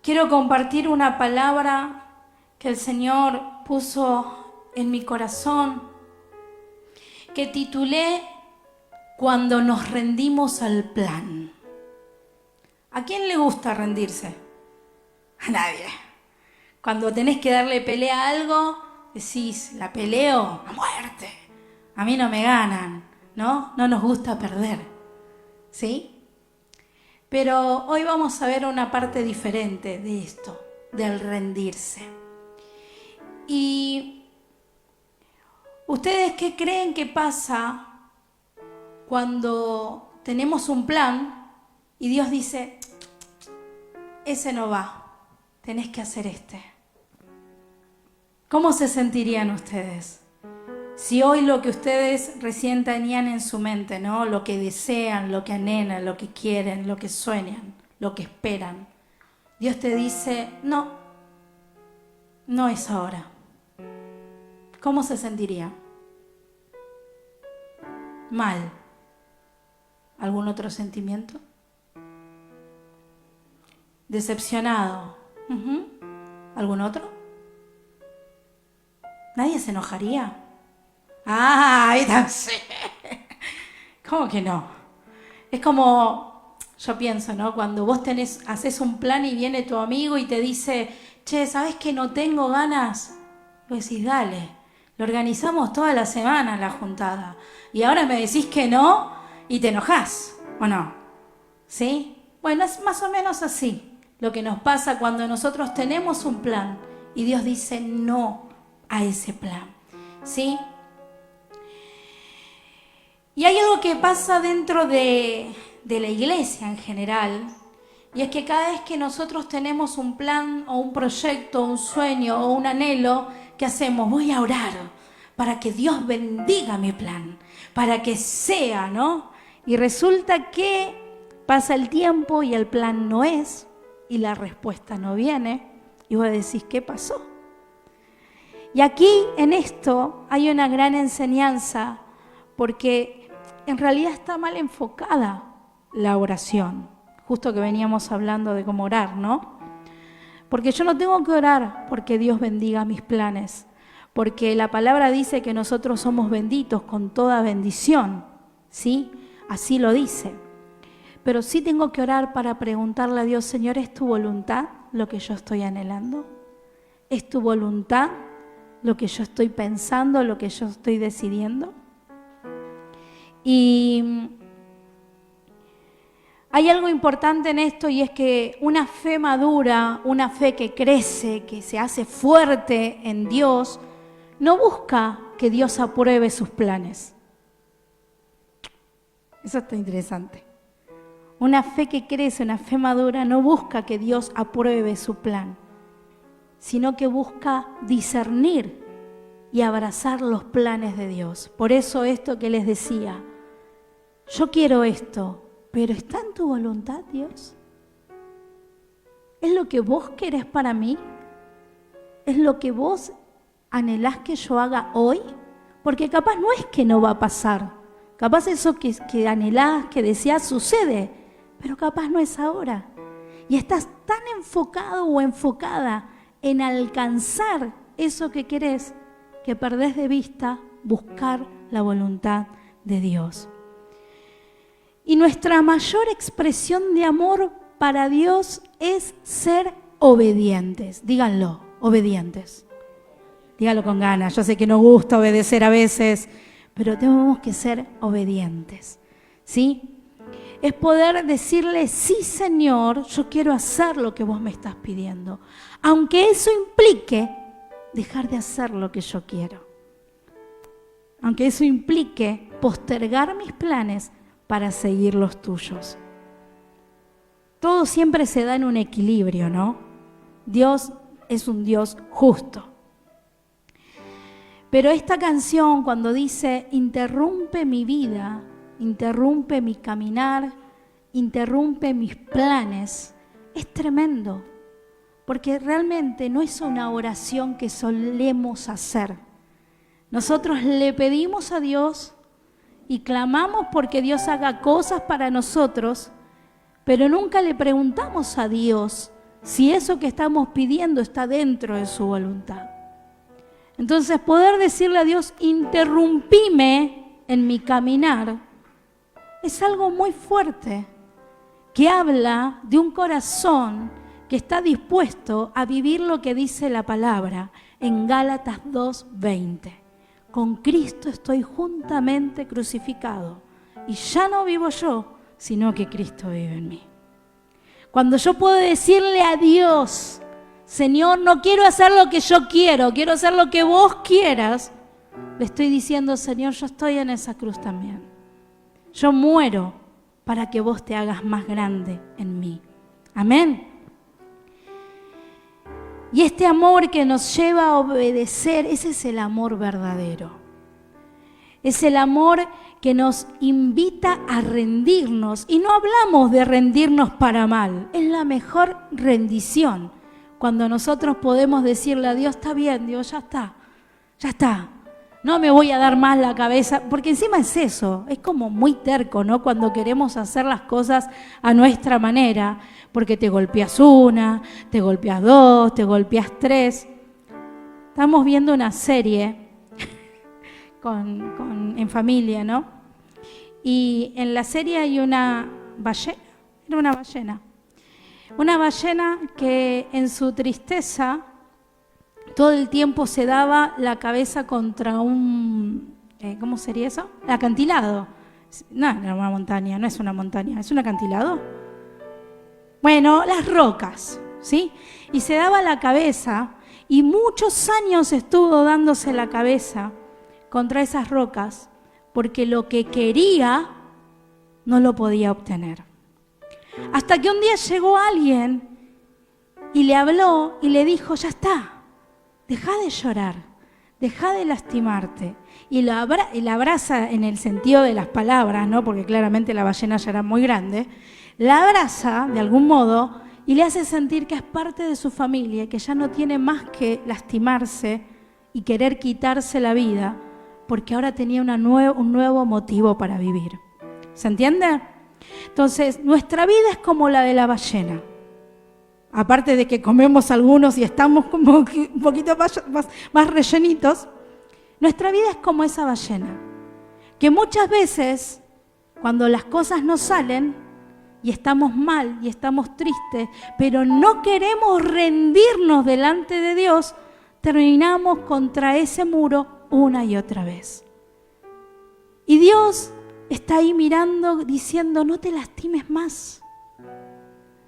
quiero compartir una palabra que el Señor puso en mi corazón, que titulé Cuando nos rendimos al plan. ¿A quién le gusta rendirse? A nadie. Cuando tenés que darle pelea a algo, decís, la peleo a muerte. A mí no me ganan, ¿no? No nos gusta perder, ¿sí? Pero hoy vamos a ver una parte diferente de esto, del rendirse. ¿Y ustedes qué creen que pasa cuando tenemos un plan y Dios dice, ese no va, tenés que hacer este? ¿Cómo se sentirían ustedes? Si hoy lo que ustedes recién tenían en su mente, ¿no? Lo que desean, lo que anhelan, lo que quieren, lo que sueñan, lo que esperan, Dios te dice, no, no es ahora. ¿Cómo se sentiría? Mal. ¿Algún otro sentimiento? Decepcionado. ¿Algún otro? ¿Nadie se enojaría? ¡Ah! ¿Cómo que no? Es como, yo pienso, ¿no? Cuando vos haces un plan y viene tu amigo y te dice, che, ¿sabés que no tengo ganas? Vos decís, dale, lo organizamos toda la semana la juntada. Y ahora me decís que no y te enojás, ¿o no? ¿Sí? Bueno, es más o menos así lo que nos pasa cuando nosotros tenemos un plan y Dios dice no a ese plan, ¿sí? Y hay algo que pasa dentro de la iglesia en general, y es que cada vez que nosotros tenemos un plan o un proyecto, un sueño o un anhelo, ¿qué hacemos? Voy a orar para que Dios bendiga mi plan, para que sea, ¿no? Y resulta que pasa el tiempo y el plan no es, y la respuesta no viene, y vos decís, ¿qué pasó? Y aquí en esto hay una gran enseñanza, porque en realidad está mal enfocada la oración, justo que veníamos hablando de cómo orar, ¿no? Porque yo no tengo que orar porque Dios bendiga mis planes, porque la palabra dice que nosotros somos benditos con toda bendición, ¿sí? Así lo dice. Pero sí tengo que orar para preguntarle a Dios, Señor, ¿es tu voluntad lo que yo estoy anhelando? ¿Es tu voluntad lo que yo estoy pensando, lo que yo estoy decidiendo? Y hay algo importante en esto, y es que una fe madura, una fe que crece, que se hace fuerte en Dios, no busca que Dios apruebe sus planes. Eso está interesante. Una fe que crece, una fe madura, no busca que Dios apruebe su plan, sino que busca discernir y abrazar los planes de Dios. Por eso esto que les decía, yo quiero esto, pero ¿está en tu voluntad, Dios? ¿Es lo que vos querés para mí? ¿Es lo que vos anhelás que yo haga hoy? Porque capaz no es que no va a pasar, capaz eso que anhelás, que deseás sucede, pero capaz no es ahora. Y estás tan enfocado o enfocada en alcanzar eso que querés, que perdés de vista buscar la voluntad de Dios. Y nuestra mayor expresión de amor para Dios es ser obedientes. Díganlo, obedientes. Díganlo con ganas. Yo sé que nos gusta obedecer a veces, pero tenemos que ser obedientes, ¿sí? Es poder decirle, sí, Señor, yo quiero hacer lo que vos me estás pidiendo, aunque eso implique dejar de hacer lo que yo quiero, aunque eso implique postergar mis planes para seguir los tuyos. Todo siempre se da en un equilibrio, ¿no? Dios es un Dios justo. Pero esta canción, cuando dice, interrumpe mi vida, interrumpe mi caminar, interrumpe mis planes, es tremendo, porque realmente no es una oración que solemos hacer. Nosotros le pedimos a Dios y clamamos porque Dios haga cosas para nosotros, pero nunca le preguntamos a Dios si eso que estamos pidiendo está dentro de su voluntad. Entonces, poder decirle a Dios, interrumpime en mi caminar, es algo muy fuerte, que habla de un corazón que está dispuesto a vivir lo que dice la palabra en Gálatas 2:20. Con Cristo estoy juntamente crucificado, y ya no vivo yo, sino que Cristo vive en mí. Cuando yo puedo decirle a Dios, Señor, no quiero hacer lo que yo quiero hacer lo que vos quieras, le estoy diciendo, Señor, yo estoy en esa cruz también. Yo muero para que vos te hagas más grande en mí. Amén. Y este amor que nos lleva a obedecer, ese es el amor verdadero. Es el amor que nos invita a rendirnos. Y no hablamos de rendirnos para mal. Es la mejor rendición. Cuando nosotros podemos decirle a Dios, está bien, Dios, ya está. No me voy a dar más la cabeza, porque encima es eso, es como muy terco, ¿no? Cuando queremos hacer las cosas a nuestra manera, porque te golpeas una, te golpeas dos, te golpeas tres. Estamos viendo una serie en familia, ¿no? Y en la serie hay una ballena que en su tristeza todo el tiempo se daba la cabeza contra un, ¿cómo sería eso? Acantilado. No, era una montaña, no es una montaña, es un acantilado. Bueno, las rocas, ¿sí? Y se daba la cabeza y muchos años estuvo dándose la cabeza contra esas rocas porque lo que quería no lo podía obtener. Hasta que un día llegó alguien y le habló y le dijo, ya está. Deja de llorar, deja de lastimarte. Y la abraza en el sentido de las palabras, ¿no? Porque claramente la ballena ya era muy grande. La abraza de algún modo y le hace sentir que es parte de su familia, que ya no tiene más que lastimarse y querer quitarse la vida, porque ahora tenía un nuevo motivo para vivir. ¿Se entiende? Entonces, nuestra vida es como la de la ballena. Aparte de que comemos algunos y estamos como un poquito más rellenitos, nuestra vida es como esa ballena, que muchas veces, cuando las cosas no salen, y estamos mal, y estamos tristes, pero no queremos rendirnos delante de Dios, terminamos contra ese muro una y otra vez. Y Dios está ahí mirando, diciendo, no te lastimes más.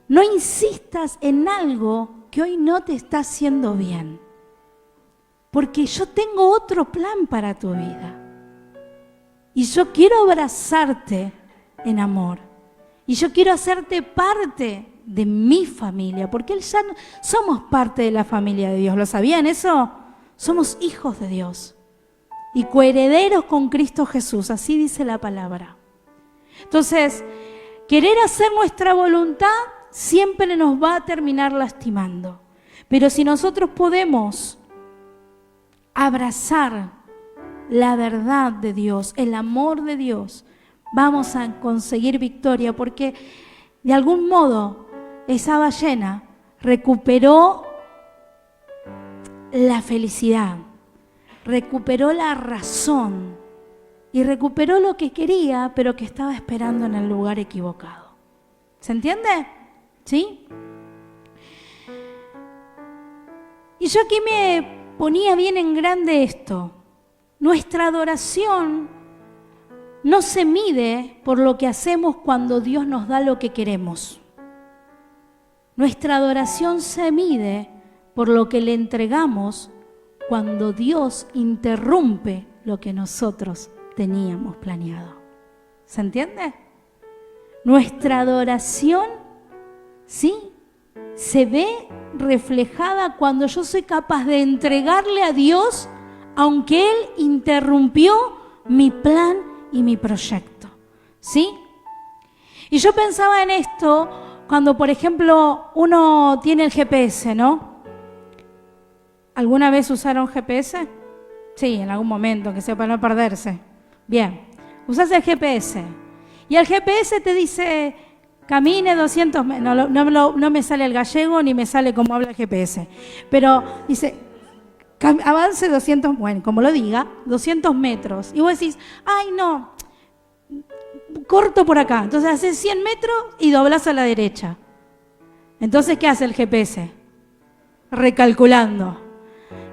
No insistas en algo que hoy no te está haciendo bien, porque yo tengo otro plan para tu vida. Y yo quiero abrazarte en amor. Y yo quiero hacerte parte de mi familia, porque somos parte de la familia de Dios. ¿Lo sabían eso? Somos hijos de Dios y coherederos con Cristo Jesús, así dice la palabra. Entonces, querer hacer nuestra voluntad siempre nos va a terminar lastimando. Pero si nosotros podemos abrazar la verdad de Dios, el amor de Dios, vamos a conseguir victoria, porque de algún modo esa ballena recuperó la felicidad, recuperó la razón y recuperó lo que quería, pero que estaba esperando en el lugar equivocado. ¿Se entiende? ¿Sí? Y yo aquí me ponía bien en grande esto. Nuestra adoración no se mide por lo que hacemos cuando Dios nos da lo que queremos. Nuestra adoración se mide por lo que le entregamos cuando Dios interrumpe lo que nosotros teníamos planeado. ¿Se entiende? Nuestra adoración, ¿sí?, se ve reflejada cuando yo soy capaz de entregarle a Dios, aunque Él interrumpió mi plan y mi proyecto, ¿sí? Y yo pensaba en esto cuando, por ejemplo, uno tiene el GPS, ¿no? ¿Alguna vez usaron GPS? Sí, en algún momento, que sea para no perderse. Bien, usas el GPS y el GPS te dice camine 200 metros, no me sale el gallego ni me sale como habla el GPS, pero dice, avance 200, bueno, como lo diga, 200 metros. Y vos decís, ay no, corto por acá. Entonces haces 100 metros y doblás a la derecha. Entonces, ¿qué hace el GPS? Recalculando.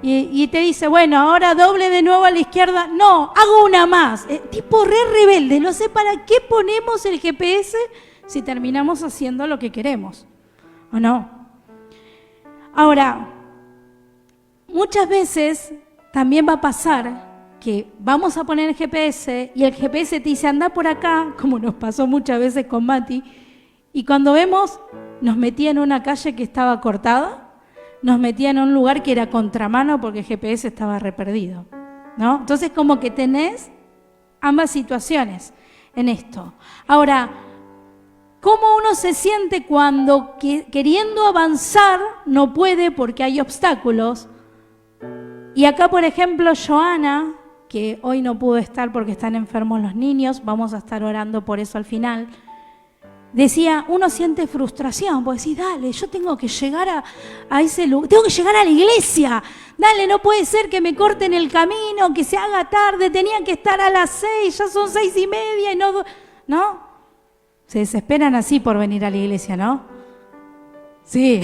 Y te dice, bueno, ahora doble de nuevo a la izquierda. No, hago una más. Tipo re rebelde. No sé para qué ponemos el GPS si terminamos haciendo lo que queremos. ¿O no? Ahora, muchas veces también va a pasar que vamos a poner el GPS y el GPS te dice, anda por acá, como nos pasó muchas veces con Mati, y cuando vemos, nos metía en una calle que estaba cortada, nos metía en un lugar que era contramano porque el GPS estaba reperdido, ¿no? Entonces, como que tenés ambas situaciones en esto. Ahora, ¿cómo uno se siente cuando queriendo avanzar no puede porque hay obstáculos? Y acá, por ejemplo, Joana, que hoy no pudo estar porque están enfermos los niños, vamos a estar orando por eso al final, decía, uno siente frustración, porque decís, dale, yo tengo que llegar a ese lugar, tengo que llegar a la iglesia, dale, no puede ser que me corten el camino, que se haga tarde, tenían que estar a las 6, ya son 6:30 y ¿no? Se desesperan así por venir a la iglesia, ¿no? Sí.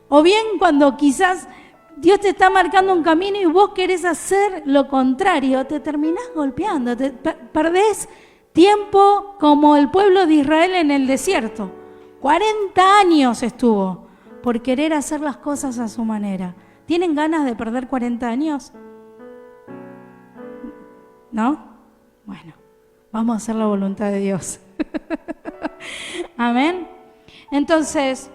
O bien cuando quizás Dios te está marcando un camino y vos querés hacer lo contrario, te terminás golpeando, perdés tiempo como el pueblo de Israel en el desierto. 40 años estuvo por querer hacer las cosas a su manera. ¿Tienen ganas de perder 40 años? ¿No? Bueno, vamos a hacer la voluntad de Dios. Amén. Entonces,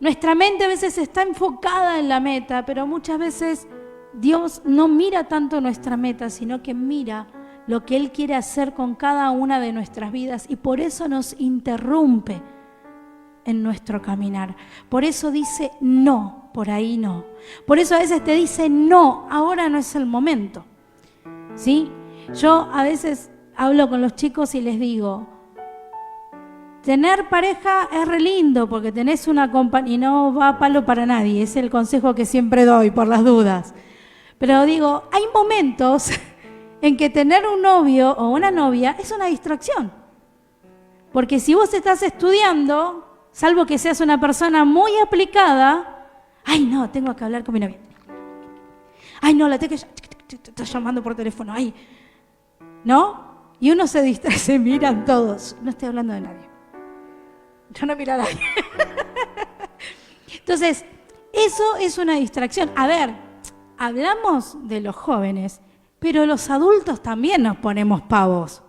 nuestra mente a veces está enfocada en la meta, pero muchas veces Dios no mira tanto nuestra meta, sino que mira lo que Él quiere hacer con cada una de nuestras vidas y por eso nos interrumpe en nuestro caminar. Por eso dice no, por ahí no. Por eso a veces te dice no, ahora no es el momento. ¿Sí? Yo a veces hablo con los chicos y les digo, tener pareja es re lindo porque tenés una compañía y no va a palo para nadie, es el consejo que siempre doy por las dudas. Pero digo, hay momentos en que tener un novio o una novia es una distracción. Porque si vos estás estudiando, salvo que seas una persona muy aplicada, ay no, tengo que hablar con mi novia. Ay no, la tengo que está llamando por teléfono, ay. ¿No? Y uno se distrae, se miran todos. No estoy hablando de nadie. Yo no miro a nadie. Entonces, eso es una distracción. A ver, hablamos de los jóvenes, pero los adultos también nos ponemos pavos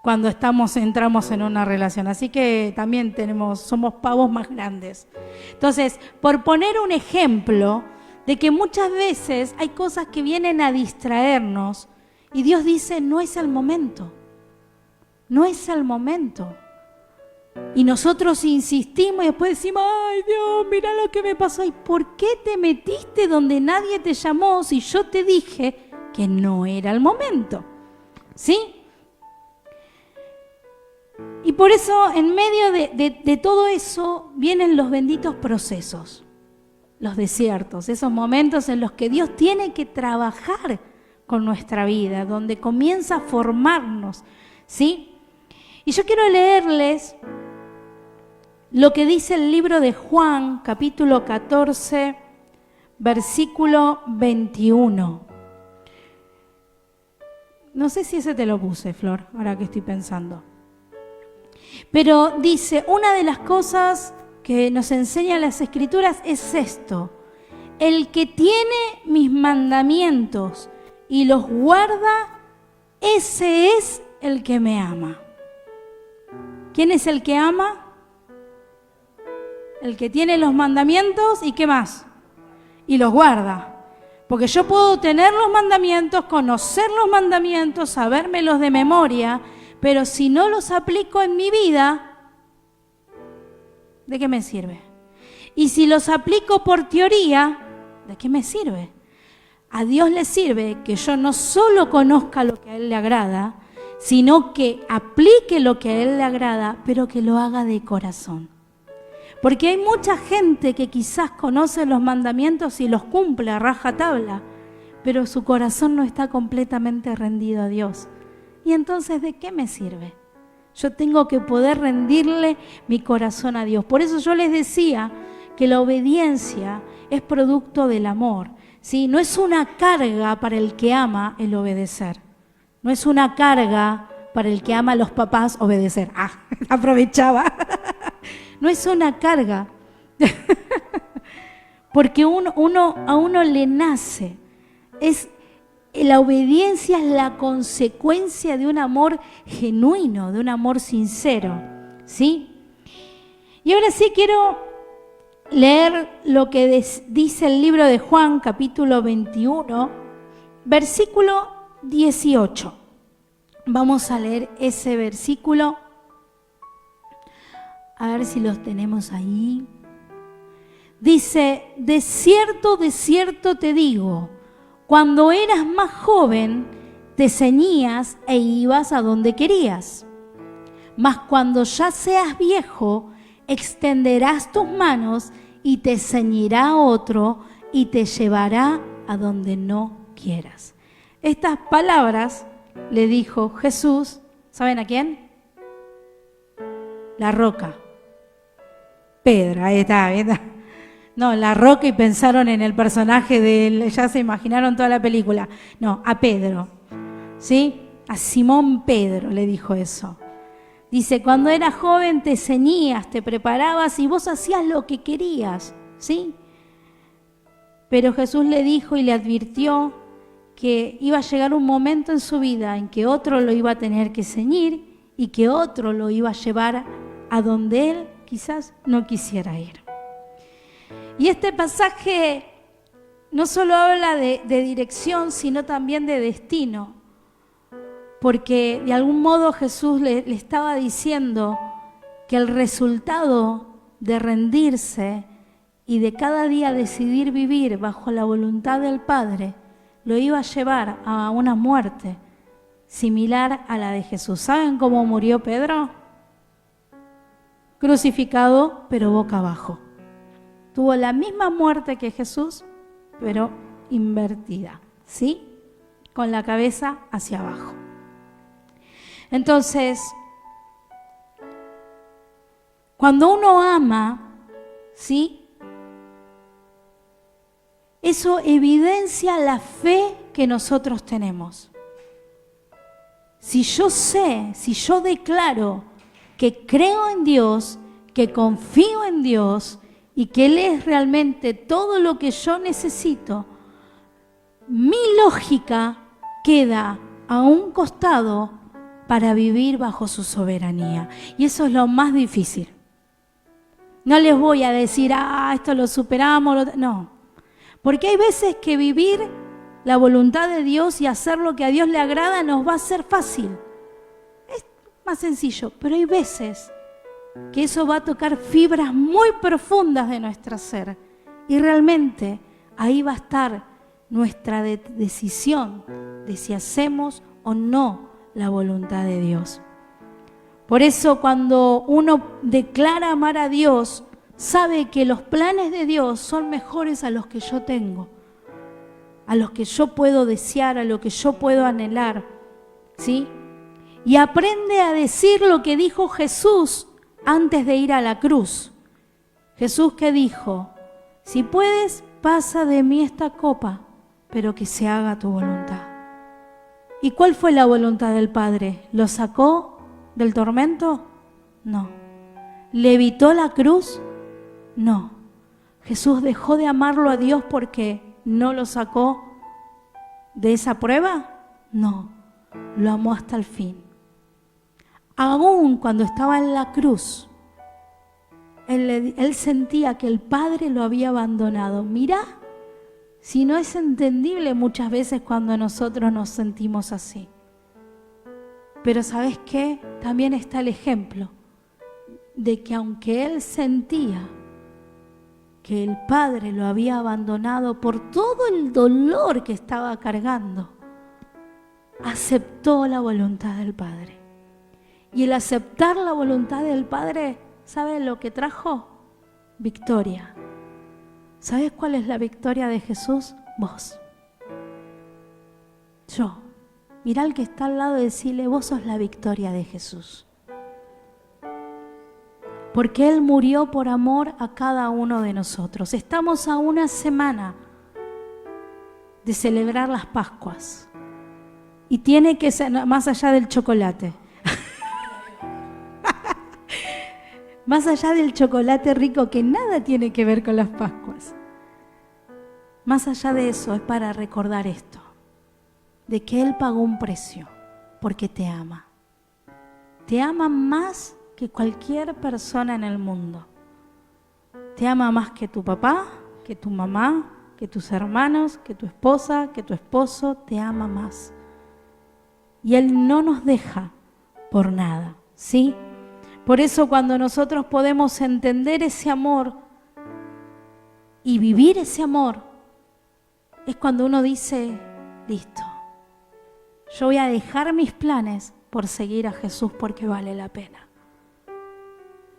cuando entramos en una relación. Así que también somos pavos más grandes. Entonces, por poner un ejemplo de que muchas veces hay cosas que vienen a distraernos y Dios dice, no es el momento. No es el momento. Y nosotros insistimos y después decimos, ay Dios, mira lo que me pasó. ¿Y por qué te metiste donde nadie te llamó si yo te dije que no era el momento? ¿Sí? Y por eso, en medio de todo eso, vienen los benditos procesos, los desiertos, esos momentos en los que Dios tiene que trabajar con nuestra vida, donde comienza a formarnos, ¿sí? Y yo quiero leerles lo que dice el libro de Juan, capítulo 14, versículo 21. No sé si ese te lo puse, Flor, ahora que estoy pensando. Pero dice, una de las cosas que nos enseñan las Escrituras es esto: el que tiene mis mandamientos y los guarda, ese es el que me ama. ¿Quién es el que ama? El que tiene los mandamientos y ¿qué más? Y los guarda. Porque yo puedo tener los mandamientos, conocer los mandamientos, sabérmelos de memoria, pero si no los aplico en mi vida, ¿de qué me sirve? Y si los aplico por teoría, ¿de qué me sirve? A Dios le sirve que yo no solo conozca lo que a Él le agrada, sino que aplique lo que a Él le agrada, pero que lo haga de corazón. Porque hay mucha gente que quizás conoce los mandamientos y los cumple a rajatabla, pero su corazón no está completamente rendido a Dios. Y entonces, ¿de qué me sirve? Yo tengo que poder rendirle mi corazón a Dios. Por eso yo les decía que la obediencia es producto del amor, ¿sí? No es una carga para el que ama el obedecer. No es una carga para el que ama a los papás obedecer. Ah, aprovechaba. No es una carga. Porque a uno le nace. La obediencia es la consecuencia de un amor genuino, de un amor sincero, ¿sí? Y ahora sí quiero leer lo que dice el libro de Juan, capítulo 21, versículo 18. Vamos a leer ese versículo. A ver si los tenemos ahí. Dice, de cierto te digo, cuando eras más joven, te ceñías e ibas a donde querías. Mas cuando ya seas viejo, extenderás tus manos y te ceñirá otro y te llevará a donde no quieras. Estas palabras le dijo Jesús, ¿saben a quién? La roca. Pedro, ahí está. No, la roca, y pensaron en el personaje de él, ya se imaginaron toda la película. No, a Pedro, ¿sí? A Simón Pedro le dijo eso. Dice, cuando eras joven te ceñías, te preparabas y vos hacías lo que querías, ¿sí? Pero Jesús le dijo y le advirtió que iba a llegar un momento en su vida en que otro lo iba a tener que ceñir y que otro lo iba a llevar a donde él quizás no quisiera ir. Y este pasaje no solo habla de dirección, sino también de destino, porque de algún modo Jesús le estaba diciendo que el resultado de rendirse y de cada día decidir vivir bajo la voluntad del Padre lo iba a llevar a una muerte similar a la de Jesús. ¿Saben cómo murió Pedro? Crucificado, pero boca abajo. Tuvo la misma muerte que Jesús, pero invertida, ¿sí? Con la cabeza hacia abajo. Entonces, cuando uno ama, ¿sí? Eso evidencia la fe que nosotros tenemos. Si yo declaro que creo en Dios, que confío en Dios y que Él es realmente todo lo que yo necesito, mi lógica queda a un costado para vivir bajo su soberanía. Y eso es lo más difícil. No les voy a decir, esto lo superamos, no. Porque hay veces que vivir la voluntad de Dios y hacer lo que a Dios le agrada nos va a ser fácil. Es más sencillo, pero hay veces que eso va a tocar fibras muy profundas de nuestro ser. Y realmente ahí va a estar nuestra decisión de si hacemos o no la voluntad de Dios. Por eso cuando uno declara amar a Dios, sabe que los planes de Dios son mejores a los que yo tengo, a los que yo puedo desear, a lo que yo puedo anhelar, ¿sí? Y aprende a decir lo que dijo Jesús antes de ir a la cruz. Jesús, ¿qué dijo? Si puedes, pasa de mí esta copa, pero que se haga tu voluntad. ¿Y cuál fue la voluntad del Padre? ¿Lo sacó del tormento? No. ¿Le evitó la cruz? No. ¿Jesús dejó de amarlo a Dios porque no lo sacó de esa prueba? No. Lo amó hasta el fin. Aún cuando estaba en la cruz, él sentía que el Padre lo había abandonado. Mirá, si no es entendible muchas veces cuando nosotros nos sentimos así. Pero ¿sabes qué? También está el ejemplo de que aunque él sentía que el Padre lo había abandonado por todo el dolor que estaba cargando, aceptó la voluntad del Padre. Y el aceptar la voluntad del Padre, ¿sabe lo que trajo? Victoria. ¿Sabes cuál es la victoria de Jesús? Vos. Yo. Mirá al que está al lado y decirle, vos sos la victoria de Jesús. Porque Él murió por amor a cada uno de nosotros. Estamos a una semana de celebrar las Pascuas. Y tiene que ser, más allá del chocolate. Más allá del chocolate rico que nada tiene que ver con las Pascuas. Más allá de eso es para recordar esto. De que Él pagó un precio porque te ama. Te ama más que cualquier persona en el mundo. Te ama más que tu papá, que tu mamá, que tus hermanos, que tu esposa, que tu esposo. Te ama más. Y Él no nos deja por nada, ¿sí? Por eso cuando nosotros podemos entender ese amor y vivir ese amor, es cuando uno dice, listo, yo voy a dejar mis planes por seguir a Jesús porque vale la pena.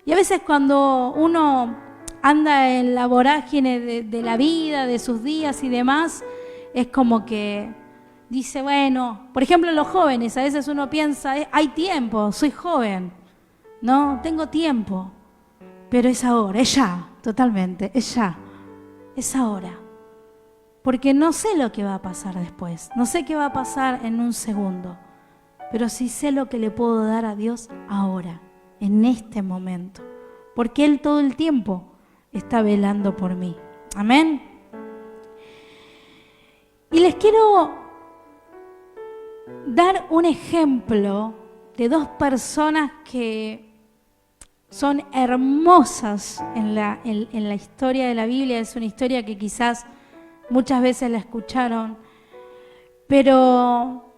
Y a veces cuando uno anda en la vorágine de la vida, de sus días y demás, es como que dice, bueno, por ejemplo los jóvenes, a veces uno piensa, hay tiempo, soy joven, no, tengo tiempo, pero es ahora, es ya, totalmente, es ya, es ahora. Porque no sé lo que va a pasar después, no sé qué va a pasar en un segundo, pero sí sé lo que le puedo dar a Dios ahora, en este momento, porque Él todo el tiempo está velando por mí. Amén. Y les quiero dar un ejemplo de dos personas que son hermosas en la historia de la Biblia. Es una historia que quizás muchas veces la escucharon, pero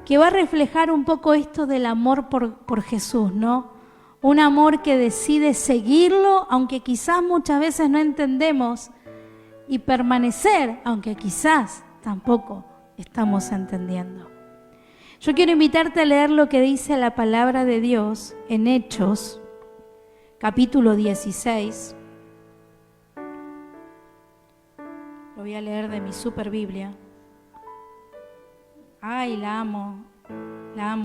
que va a reflejar un poco esto del amor por Jesús, ¿no? Un amor que decide seguirlo, aunque quizás muchas veces no entendemos, y permanecer, aunque quizás tampoco estamos entendiendo. Yo quiero invitarte a leer lo que dice la palabra de Dios en Hechos, capítulo 16. Lo voy a leer de mi super Biblia. Ay, la amo,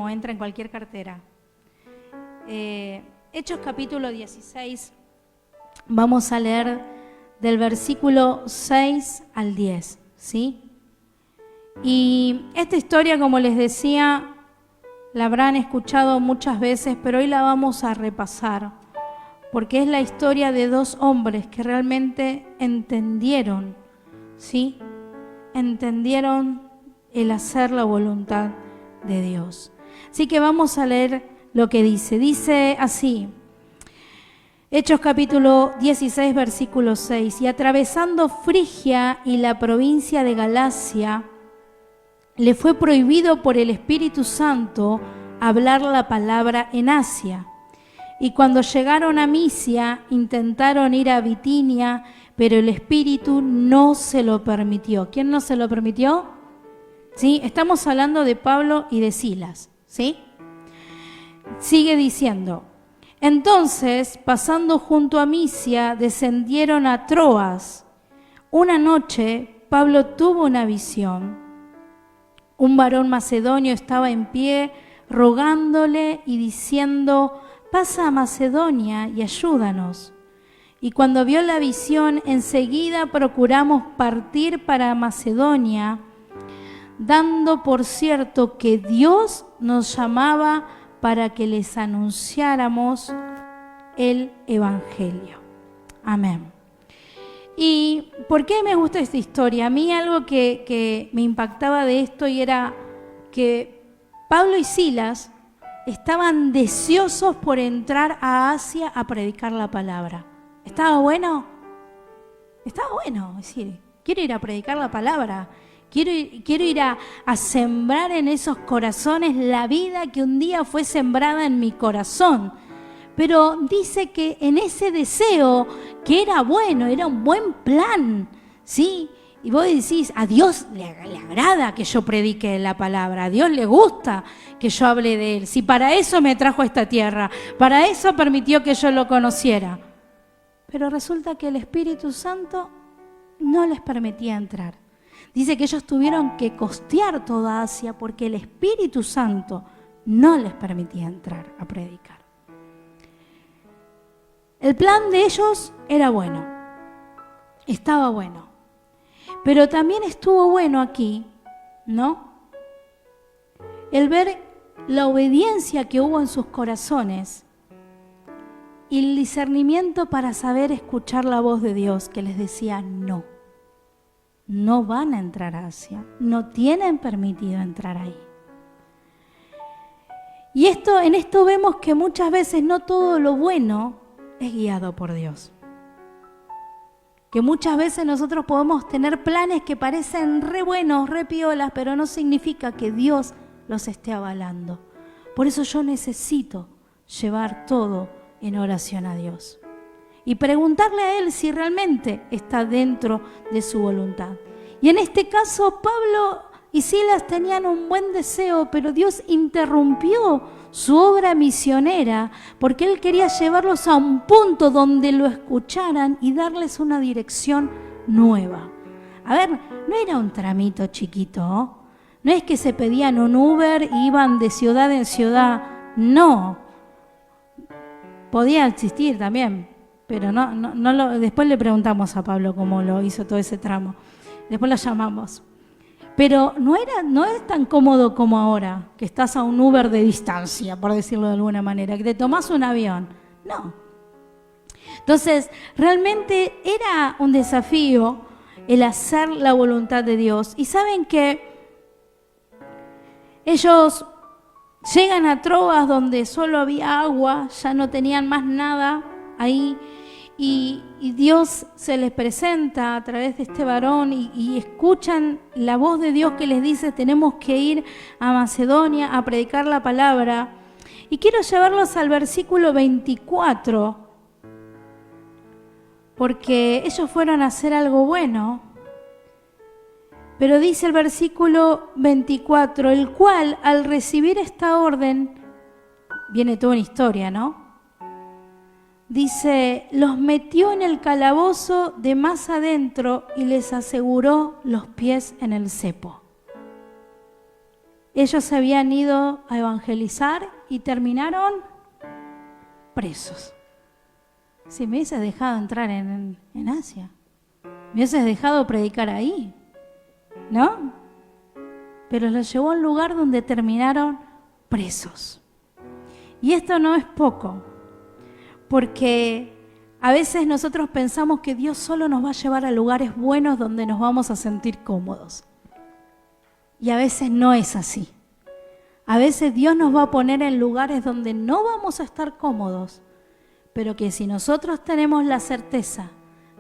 entra en cualquier cartera. Hechos capítulo 16, vamos a leer del versículo 6 al 10, ¿sí? Y esta historia, como les decía, la habrán escuchado muchas veces, pero hoy la vamos a repasar, porque es la historia de dos hombres que realmente entendieron, ¿sí? Entendieron el hacer la voluntad de Dios. Así que vamos a leer lo que dice. Dice así, Hechos capítulo 16, versículo 6. Y atravesando Frigia y la provincia de Galacia, le fue prohibido por el Espíritu Santo hablar la palabra en Asia. Y cuando llegaron a Misia, intentaron ir a Bitinia, pero el Espíritu no se lo permitió. ¿Quién no se lo permitió? ¿Sí? Estamos hablando de Pablo y de Silas, ¿sí? Sigue diciendo, entonces, pasando junto a Misia, descendieron a Troas. Una noche, Pablo tuvo una visión. Un varón macedonio estaba en pie, rogándole y diciendo, pasa a Macedonia y ayúdanos. Y cuando vio la visión, enseguida procuramos partir para Macedonia, dando por cierto que Dios nos llamaba para que les anunciáramos el Evangelio. Amén. ¿Y por qué me gusta esta historia? A mí algo que me impactaba de esto y era que Pablo y Silas estaban deseosos por entrar a Asia a predicar la palabra. ¿Estaba bueno? Estaba bueno, es decir, quiero ir a predicar la palabra. Quiero ir a sembrar en esos corazones la vida que un día fue sembrada en mi corazón. Pero dice que en ese deseo, que era bueno, era un buen plan, ¿sí? Y vos decís, a Dios le agrada que yo predique la palabra, a Dios le gusta que yo hable de Él. Si para eso me trajo a esta tierra, para eso permitió que yo lo conociera. Pero resulta que el Espíritu Santo no les permitía entrar. Dice que ellos tuvieron que costear toda Asia porque el Espíritu Santo no les permitía entrar a predicar. El plan de ellos era bueno, estaba bueno. Pero también estuvo bueno aquí, ¿no? El ver la obediencia que hubo en sus corazones y el discernimiento para saber escuchar la voz de Dios que les decía no. No van a entrar a Asia, no tienen permitido entrar ahí. Y en esto vemos que muchas veces no todo lo bueno es guiado por Dios. Que muchas veces nosotros podemos tener planes que parecen re buenos, re piolas, pero no significa que Dios los esté avalando. Por eso yo necesito llevar todo en oración a Dios y preguntarle a Él si realmente está dentro de su voluntad. Y en este caso Pablo y Silas tenían un buen deseo, pero Dios interrumpió su obra misionera porque Él quería llevarlos a un punto donde lo escucharan y darles una dirección nueva. A ver, no era un tramito chiquito, ¿no? No es que se pedían un Uber y iban de ciudad en ciudad, no. Podía existir también, pero después le preguntamos a Pablo cómo lo hizo todo ese tramo. Después lo llamamos. Pero no es tan cómodo como ahora, que estás a un Uber de distancia, por decirlo de alguna manera, que te tomás un avión. No. Entonces, realmente era un desafío el hacer la voluntad de Dios. Y saben que ellos llegan a Troas donde solo había agua, ya no tenían más nada ahí. Y Dios se les presenta a través de este varón y escuchan la voz de Dios que les dice: tenemos que ir a Macedonia a predicar la palabra. Y quiero llevarlos al versículo 24, porque ellos fueron a hacer algo bueno. Pero dice el versículo 24, el cual al recibir esta orden, viene toda una historia, ¿no? Dice, los metió en el calabozo de más adentro y les aseguró los pies en el cepo. Ellos se habían ido a evangelizar y terminaron presos. Si me hubieses dejado entrar en Asia, me hubieses dejado predicar ahí, ¿no? Pero los llevó a un lugar donde terminaron presos. Y esto no es poco. Porque a veces nosotros pensamos que Dios solo nos va a llevar a lugares buenos donde nos vamos a sentir cómodos. Y a veces no es así. A veces Dios nos va a poner en lugares donde no vamos a estar cómodos, pero que si nosotros tenemos la certeza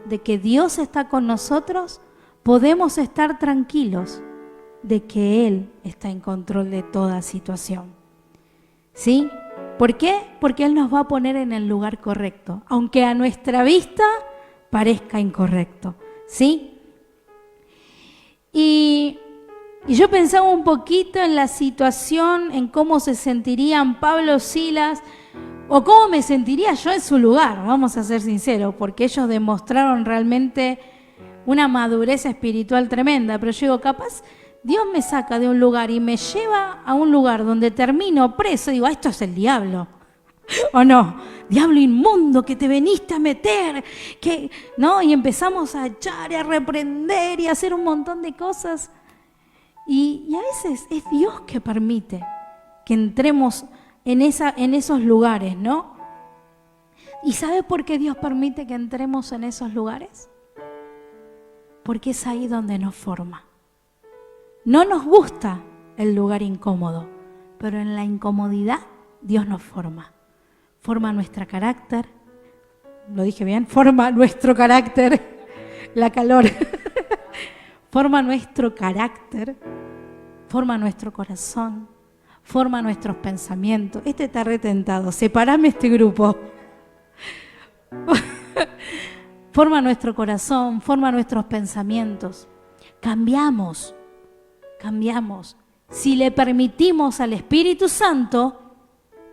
de que Dios está con nosotros, podemos estar tranquilos de que Él está en control de toda situación. ¿Sí? ¿Por qué? Porque Él nos va a poner en el lugar correcto, aunque a nuestra vista parezca incorrecto, ¿sí? Y yo pensaba un poquito en la situación, en cómo se sentirían Pablo, Silas, o cómo me sentiría yo en su lugar, vamos a ser sinceros, porque ellos demostraron realmente una madurez espiritual tremenda, pero yo digo, capaz Dios me saca de un lugar y me lleva a un lugar donde termino preso. Digo, esto es el diablo. ¿O no? Diablo inmundo que te veniste a meter. ¿No? Y empezamos a echar y a reprender y a hacer un montón de cosas. Y a veces es Dios que permite que entremos en esos lugares, ¿no? ¿Y sabe por qué Dios permite que entremos en esos lugares? Porque es ahí donde nos forma. No nos gusta el lugar incómodo, pero en la incomodidad Dios nos forma. Forma nuestro carácter, lo dije bien, forma nuestro carácter, la calor, forma nuestro carácter, forma nuestro corazón, forma nuestros pensamientos. Este está retentado, separame este grupo. Forma nuestro corazón, forma nuestros pensamientos. cambiamos. Si le permitimos al Espíritu Santo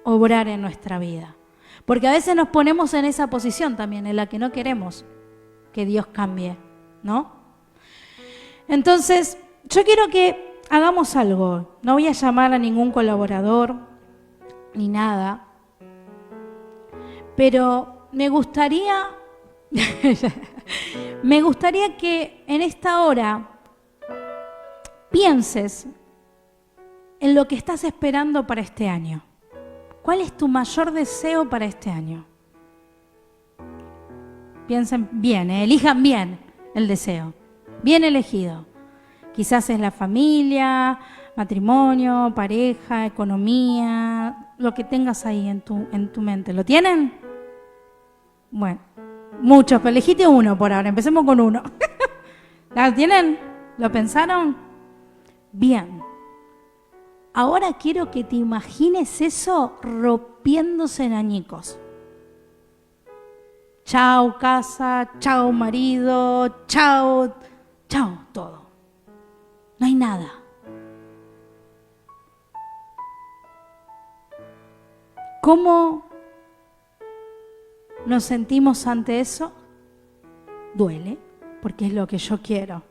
obrar en nuestra vida. Porque a veces nos ponemos en esa posición también, en la que no queremos que Dios cambie, ¿no? Entonces, yo quiero que hagamos algo. No voy a llamar a ningún colaborador ni nada, pero me gustaría que en esta hora pienses en lo que estás esperando para este año. ¿Cuál es tu mayor deseo para este año? Piensen bien, elijan bien el deseo, bien elegido. Quizás es la familia, matrimonio, pareja, economía, lo que tengas ahí en tu mente. ¿Lo tienen? Bueno, muchos, pero elegiste uno por ahora, empecemos con uno. ¿Lo tienen? ¿Lo pensaron? Bien. Ahora quiero que te imagines eso rompiéndose en añicos. Chao casa, chao marido, chao todo. No hay nada. ¿Cómo nos sentimos ante eso? Duele, porque es lo que yo quiero.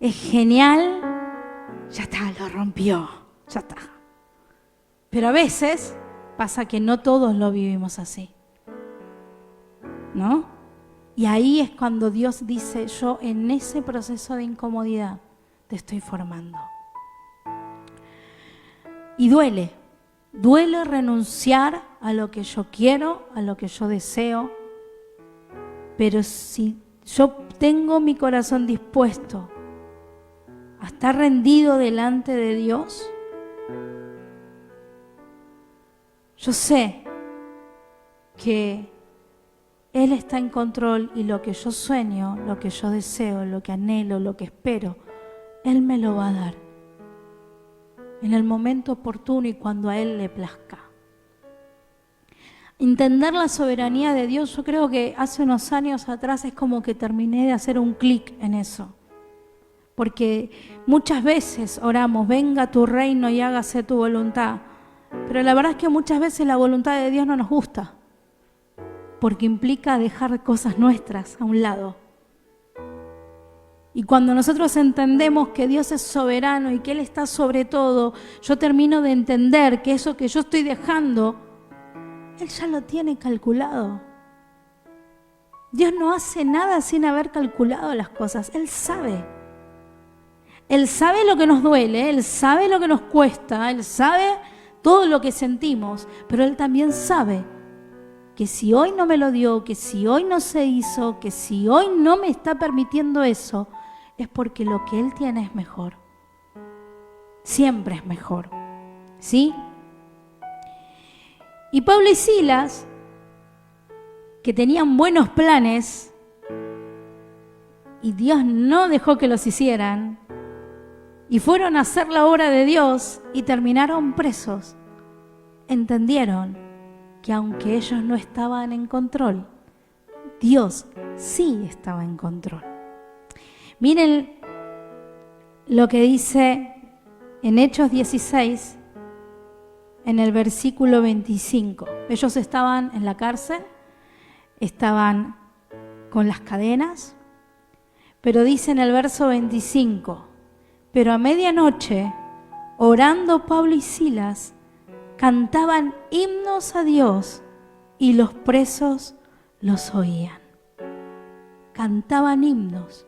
Es genial, ya está, lo rompió, ya está. Pero a veces pasa que no todos lo vivimos así, ¿no? Y ahí es cuando Dios dice, yo en ese proceso de incomodidad te estoy formando. Y duele renunciar a lo que yo quiero, a lo que yo deseo, pero si yo tengo mi corazón dispuesto a estar rendido delante de Dios, yo sé que Él está en control y lo que yo sueño, lo que yo deseo, lo que anhelo, lo que espero, Él me lo va a dar en el momento oportuno y cuando a Él le plazca. Entender la soberanía de Dios, yo creo que hace unos años atrás es como que terminé de hacer un clic en eso. Porque muchas veces oramos, venga tu reino y hágase tu voluntad. Pero la verdad es que muchas veces la voluntad de Dios no nos gusta. Porque implica dejar cosas nuestras a un lado. Y cuando nosotros entendemos que Dios es soberano y que Él está sobre todo, yo termino de entender que eso que yo estoy dejando, Él ya lo tiene calculado. Dios no hace nada sin haber calculado las cosas. Él sabe. Él sabe lo que nos duele, Él sabe lo que nos cuesta, Él sabe todo lo que sentimos, pero Él también sabe que si hoy no me lo dio, que si hoy no se hizo, que si hoy no me está permitiendo eso, es porque lo que Él tiene es mejor. Siempre es mejor, ¿sí? Y Pablo y Silas, que tenían buenos planes, y Dios no dejó que los hicieran, y fueron a hacer la obra de Dios y terminaron presos, entendieron que aunque ellos no estaban en control, Dios sí estaba en control. Miren lo que dice en Hechos 16, en el versículo 25. Ellos estaban en la cárcel, estaban con las cadenas, pero dice en el verso 25, pero a medianoche, orando Pablo y Silas, cantaban himnos a Dios y los presos los oían. Cantaban himnos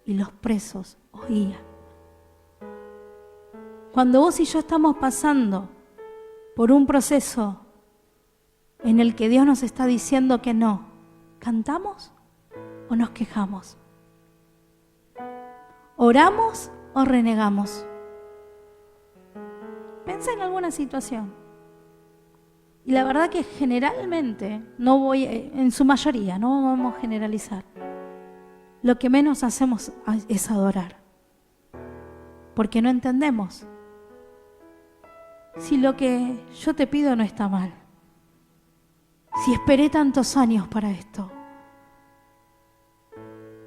y los presos oían. Cuando vos y yo estamos pasando por un proceso en el que Dios nos está diciendo que no, ¿cantamos o nos quejamos? ¿Oramos o renegamos? Pensá en alguna situación. Y la verdad que generalmente, en su mayoría, no vamos a generalizar, lo que menos hacemos es adorar. Porque no entendemos si lo que yo te pido no está mal. Si esperé tantos años para esto.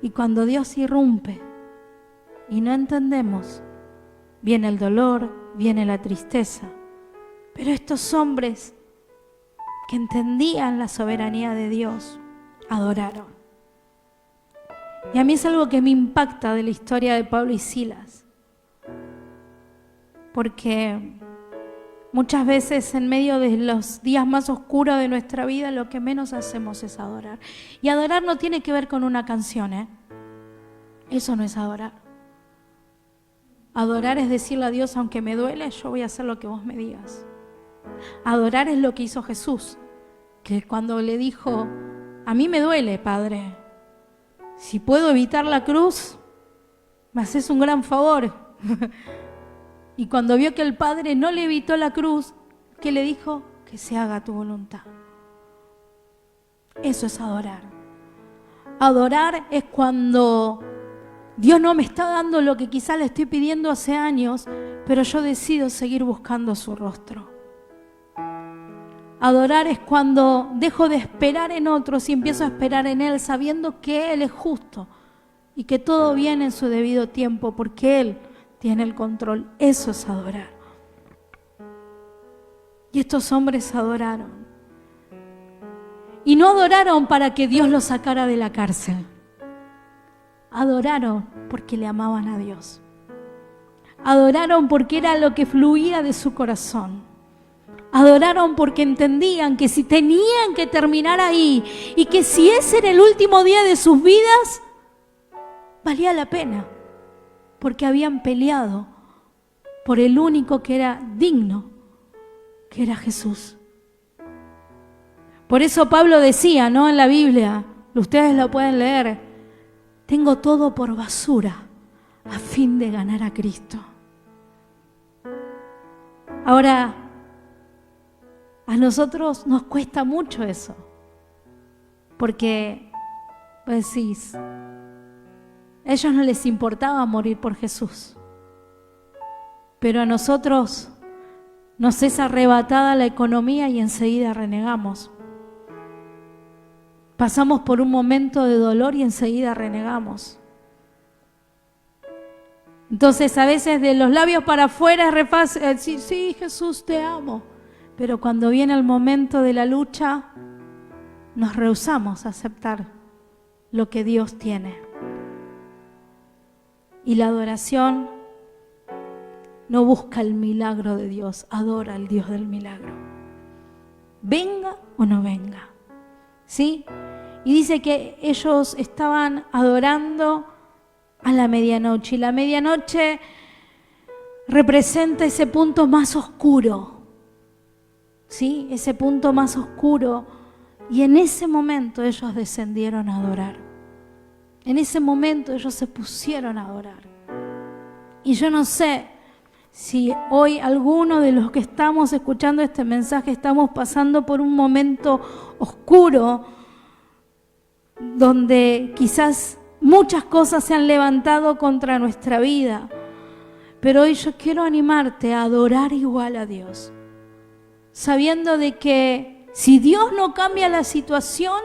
Y cuando Dios irrumpe, y no entendemos. Viene el dolor, viene la tristeza. Pero estos hombres que entendían la soberanía de Dios, adoraron. Y a mí es algo que me impacta de la historia de Pablo y Silas. Porque muchas veces en medio de los días más oscuros de nuestra vida lo que menos hacemos es adorar. Y adorar no tiene que ver con una canción, ¿eh? Eso no es adorar. Adorar es decirle a Dios, aunque me duele, yo voy a hacer lo que vos me digas. Adorar es lo que hizo Jesús, que cuando le dijo, a mí me duele, Padre, si puedo evitar la cruz, me haces un gran favor. Y cuando vio que el Padre no le evitó la cruz, ¿qué le dijo? Que se haga tu voluntad. Eso es adorar. Adorar es cuando Dios no me está dando lo que quizás le estoy pidiendo hace años, pero yo decido seguir buscando su rostro. Adorar es cuando dejo de esperar en otros y empiezo a esperar en Él, sabiendo que Él es justo y que todo viene en su debido tiempo, porque Él tiene el control. Eso es adorar. Y estos hombres adoraron. Y no adoraron para que Dios los sacara de la cárcel. Adoraron porque le amaban a Dios. Adoraron porque era lo que fluía de su corazón. Adoraron porque entendían que si tenían que terminar ahí y que si ese era el último día de sus vidas, valía la pena, porque habían peleado por el único que era digno, que era Jesús. Por eso Pablo decía, ¿no?, en la Biblia, ustedes lo pueden leer, tengo todo por basura a fin de ganar a Cristo. Ahora, a nosotros nos cuesta mucho eso, porque vos decís, a ellos no les importaba morir por Jesús, pero a nosotros nos es arrebatada la economía y enseguida renegamos. Pasamos por un momento de dolor y enseguida renegamos. Entonces a veces de los labios para afuera es re fácil decir, sí, Jesús, te amo. Pero cuando viene el momento de la lucha, nos rehusamos a aceptar lo que Dios tiene. Y la adoración no busca el milagro de Dios, adora al Dios del milagro. Venga o no venga. ¿Sí? Y dice que ellos estaban adorando a la medianoche. Y la medianoche representa ese punto más oscuro. ¿Sí? Ese punto más oscuro. Y en ese momento ellos descendieron a adorar. En ese momento ellos se pusieron a adorar. Y yo no sé si hoy alguno de los que estamos escuchando este mensaje estamos pasando por un momento oscuro donde quizás muchas cosas se han levantado contra nuestra vida. Pero hoy yo quiero animarte a adorar igual a Dios, sabiendo de que si Dios no cambia la situación,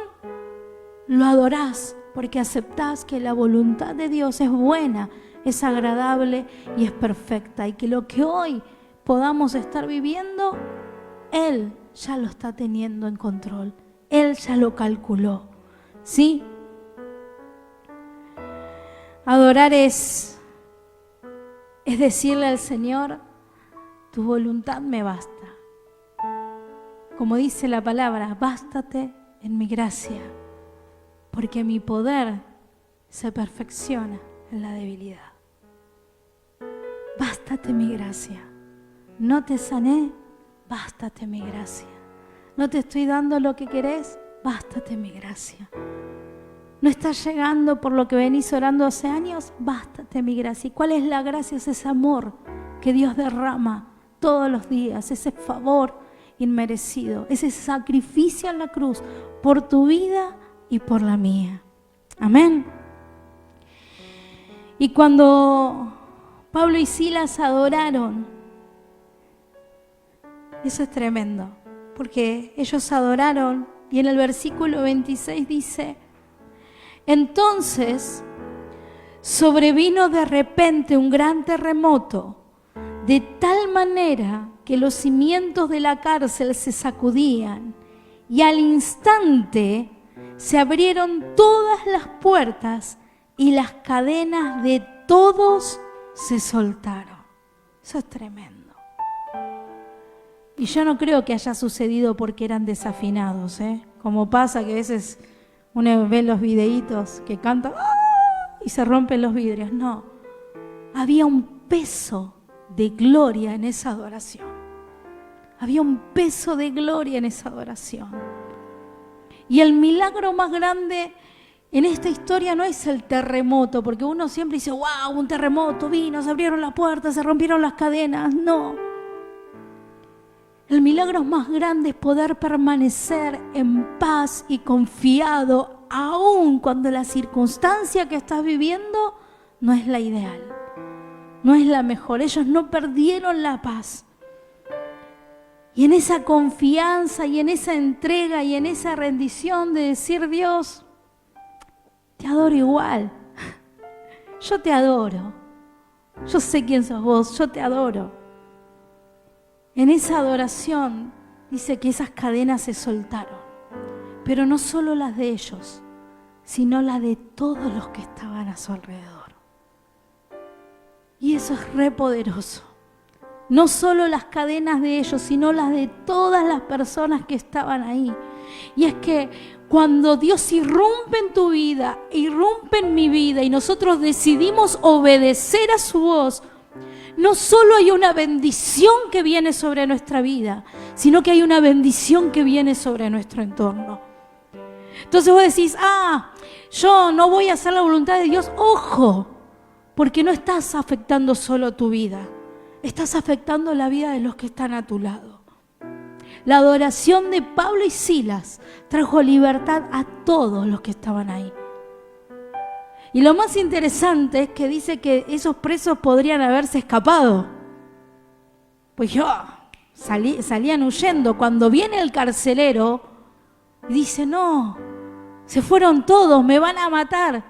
lo adorás, porque aceptás que la voluntad de Dios es buena, es agradable y es perfecta, y que lo que hoy podamos estar viviendo, Él ya lo está teniendo en control, Él ya lo calculó, ¿sí? Adorar es decirle al Señor, tu voluntad me basta. Como dice la palabra, bástate en mi gracia, porque mi poder se perfecciona en la debilidad. Bástate mi gracia. No te sané, bástate mi gracia. No te estoy dando lo que querés, bástate mi gracia. No estás llegando por lo que venís orando hace años, bástate mi gracia. ¿Y cuál es la gracia? Es ese amor que Dios derrama todos los días, ese favor inmerecido, ese sacrificio en la cruz por tu vida y por la mía. Amén. Y cuando Pablo y Silas adoraron, eso es tremendo, porque ellos adoraron y en el versículo 26 dice, entonces sobrevino de repente un gran terremoto, de tal manera que los cimientos de la cárcel se sacudían y al instante se abrieron todas las puertas y las cadenas de todos se soltaron. Eso es tremendo. Y yo no creo que haya sucedido porque eran desafinados, como pasa que a veces uno ve los videitos que cantan y se rompen los vidrios. No, había un peso de gloria en esa adoración. Había un peso de gloria en esa adoración. Y el milagro más grande en esta historia no es el terremoto, porque uno siempre dice, wow, un terremoto vino, se abrieron las puertas, se rompieron las cadenas. No. El milagro más grande es poder permanecer en paz y confiado, aun cuando la circunstancia que estás viviendo no es la ideal, no es la mejor. Ellos no perdieron la paz. Y en esa confianza y en esa entrega y en esa rendición de decir, Dios, te adoro igual. Yo te adoro. Yo sé quién sos vos, yo te adoro. En esa adoración dice que esas cadenas se soltaron. Pero no solo las de ellos, sino las de todos los que estaban a su alrededor. Y eso es re poderoso. No solo las cadenas de ellos, sino las de todas las personas que estaban ahí. Y es que cuando Dios irrumpe en tu vida, irrumpe en mi vida y nosotros decidimos obedecer a su voz, no solo hay una bendición que viene sobre nuestra vida, sino que hay una bendición que viene sobre nuestro entorno. Entonces vos decís, yo no voy a hacer la voluntad de Dios. Ojo, porque no estás afectando solo tu vida. Estás afectando la vida de los que están a tu lado. La adoración de Pablo y Silas trajo libertad a todos los que estaban ahí. Y lo más interesante es que dice que esos presos podrían haberse escapado. Pues salían huyendo. Cuando viene el carcelero, dice, no, se fueron todos, me van a matar.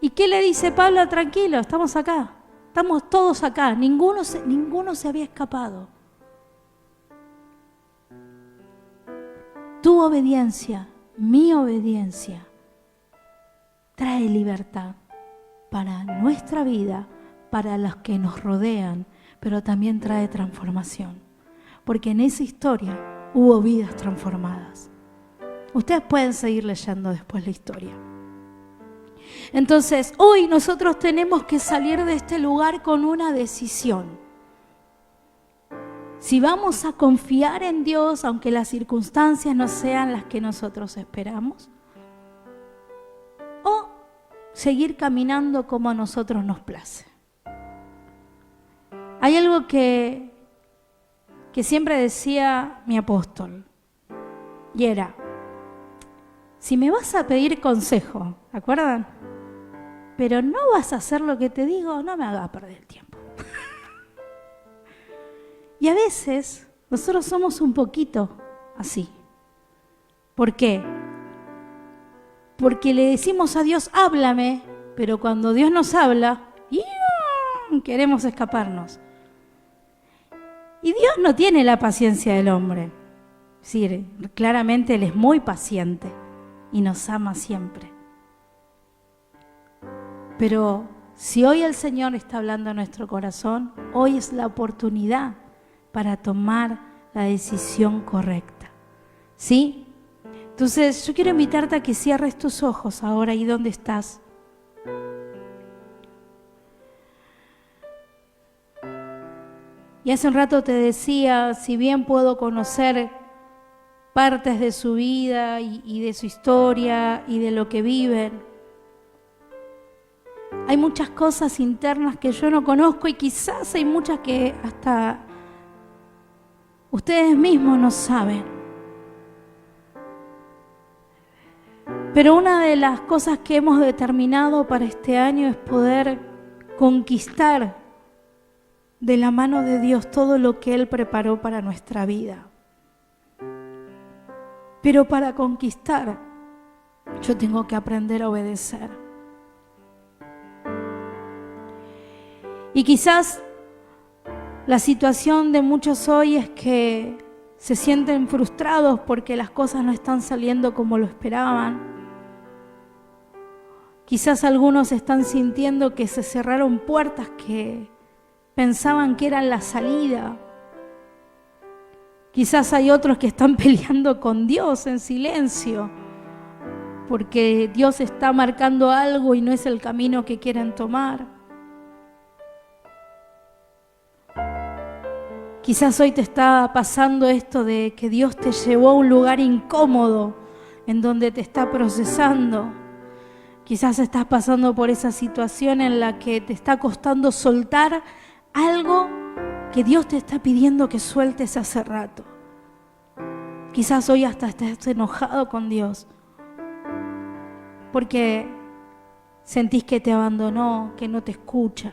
¿Y qué le dice Pablo? Tranquilo, estamos acá. Estamos todos acá, ninguno se había escapado. Tu obediencia, mi obediencia, trae libertad para nuestra vida, para los que nos rodean, pero también trae transformación. Porque en esa historia hubo vidas transformadas. Ustedes pueden seguir leyendo después la historia. Entonces, hoy nosotros tenemos que salir de este lugar con una decisión. Si vamos a confiar en Dios, aunque las circunstancias no sean las que nosotros esperamos, o seguir caminando como a nosotros nos place. Hay algo que siempre decía mi apóstol, y era, si me vas a pedir consejo, ¿se acuerdan? Pero no vas a hacer lo que te digo, no me hagas perder el tiempo. Y a veces nosotros somos un poquito así. ¿Por qué? Porque le decimos a Dios, háblame, pero cuando Dios nos habla, queremos escaparnos. Y Dios no tiene la paciencia del hombre. Es decir, claramente Él es muy paciente y nos ama siempre. Pero si hoy el Señor está hablando a nuestro corazón, hoy es la oportunidad para tomar la decisión correcta. ¿Sí? Entonces, yo quiero invitarte a que cierres tus ojos ahora ahí donde estás. Y hace un rato te decía, si bien puedo conocer partes de su vida y de su historia y de lo que viven, hay muchas cosas internas que yo no conozco y quizás hay muchas que hasta ustedes mismos no saben. Pero una de las cosas que hemos determinado para este año es poder conquistar de la mano de Dios todo lo que Él preparó para nuestra vida. Pero para conquistar, yo tengo que aprender a obedecer. Y quizás la situación de muchos hoy es que se sienten frustrados porque las cosas no están saliendo como lo esperaban. Quizás algunos están sintiendo que se cerraron puertas que pensaban que eran la salida. Quizás hay otros que están peleando con Dios en silencio, porque Dios está marcando algo y no es el camino que quieren tomar. Quizás hoy te está pasando esto de que Dios te llevó a un lugar incómodo en donde te está procesando. Quizás estás pasando por esa situación en la que te está costando soltar algo que Dios te está pidiendo que sueltes hace rato. Quizás hoy hasta estés enojado con Dios porque sentís que te abandonó, que no te escucha.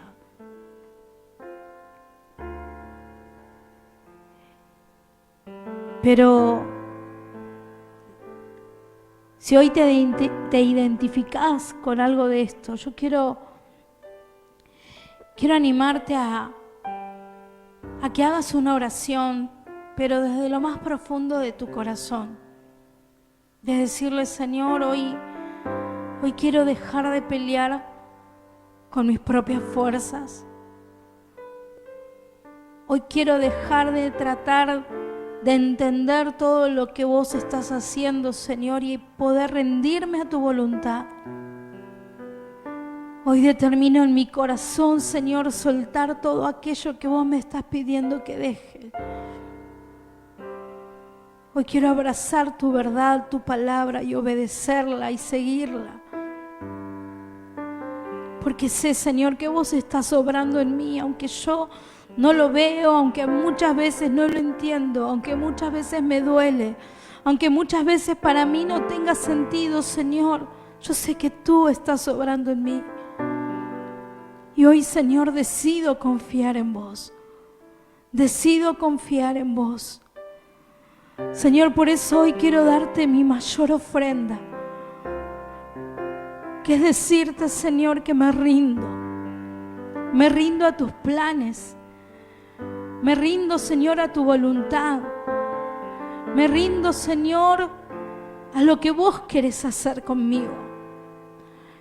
Pero si hoy te identificás con algo de esto, yo quiero animarte a que hagas una oración, pero desde lo más profundo de tu corazón. De decirle, Señor, hoy quiero dejar de pelear con mis propias fuerzas. Hoy quiero dejar de tratar de entender todo lo que vos estás haciendo, Señor, y poder rendirme a tu voluntad. Hoy determino en mi corazón, Señor, soltar todo aquello que vos me estás pidiendo que deje. Hoy quiero abrazar tu verdad, tu palabra y obedecerla y seguirla. Porque sé, Señor, que vos estás obrando en mí, aunque yo no lo veo, aunque muchas veces no lo entiendo, aunque muchas veces me duele, aunque muchas veces para mí no tenga sentido, Señor, yo sé que tú estás obrando en mí. Y hoy, Señor, decido confiar en vos. Decido confiar en vos. Señor, por eso hoy quiero darte mi mayor ofrenda, que es decirte, Señor, que me rindo a tus planes. Me rindo, Señor, a tu voluntad. Me rindo, Señor, a lo que vos querés hacer conmigo.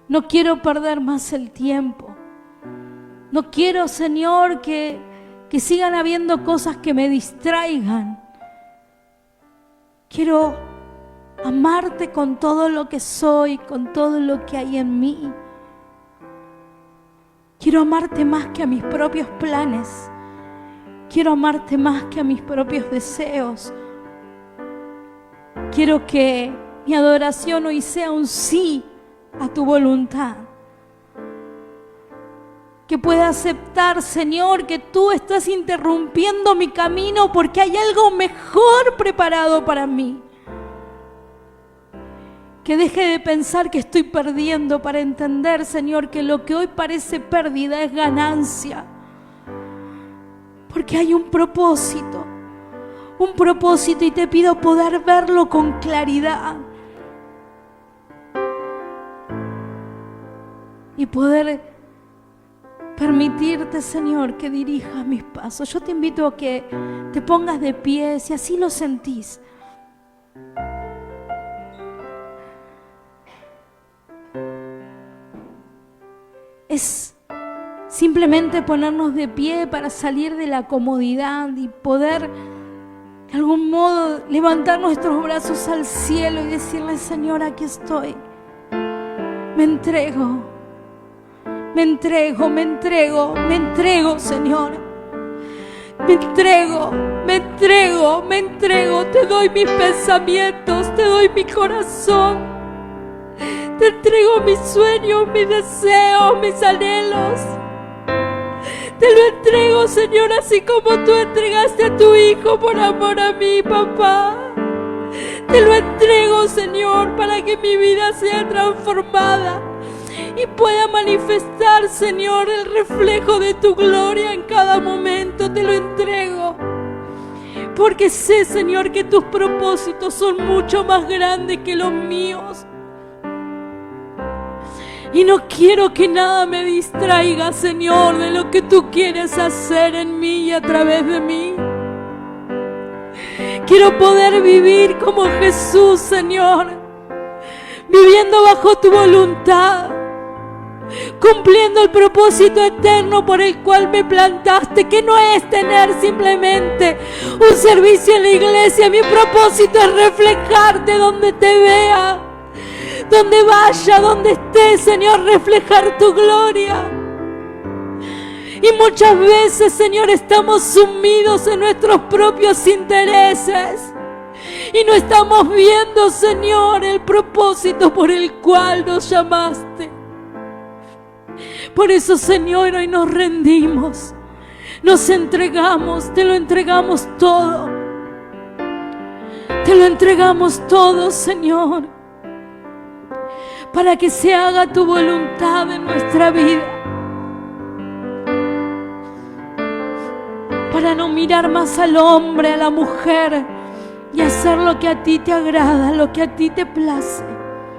No quiero perder más el tiempo. No quiero, Señor, que sigan habiendo cosas que me distraigan. Quiero amarte con todo lo que soy, con todo lo que hay en mí. Quiero amarte más que a mis propios planes. Quiero amarte más que a mis propios deseos. Quiero que mi adoración hoy sea un sí a tu voluntad. Que pueda aceptar, Señor, que tú estás interrumpiendo mi camino porque hay algo mejor preparado para mí. Que deje de pensar que estoy perdiendo para entender, Señor, que lo que hoy parece pérdida es ganancia. Porque hay un propósito y te pido poder verlo con claridad. Y poder permitirte, Señor, que dirijas mis pasos. Yo te invito a que te pongas de pie, si así lo sentís. Es simplemente ponernos de pie para salir de la comodidad y poder de algún modo levantar nuestros brazos al cielo y decirle, Señor, aquí estoy. Me entrego, Señor. Me entrego. Te doy mis pensamientos, te doy mi corazón. Te entrego mis sueños, mis deseos, mis anhelos. Te lo entrego, Señor, así como tú entregaste a tu Hijo por amor a mí, papá. Te lo entrego, Señor, para que mi vida sea transformada y pueda manifestar, Señor, el reflejo de tu gloria en cada momento. Te lo entrego. Porque sé, Señor, que tus propósitos son mucho más grandes que los míos. Y no quiero que nada me distraiga, Señor, de lo que tú quieres hacer en mí y a través de mí. Quiero poder vivir como Jesús, Señor, viviendo bajo tu voluntad, cumpliendo el propósito eterno por el cual me plantaste, que no es tener simplemente un servicio en la iglesia. Mi propósito es reflejarte donde te vea, donde vaya, donde esté, Señor, reflejar tu gloria. Y muchas veces, Señor, estamos sumidos en nuestros propios intereses y no estamos viendo, Señor, el propósito por el cual nos llamaste. Por eso, Señor, hoy nos rendimos, nos entregamos, te lo entregamos todo. Te lo entregamos todo, Señor, para que se haga tu voluntad en nuestra vida. Para no mirar más al hombre, a la mujer, y hacer lo que a ti te agrada, lo que a ti te place.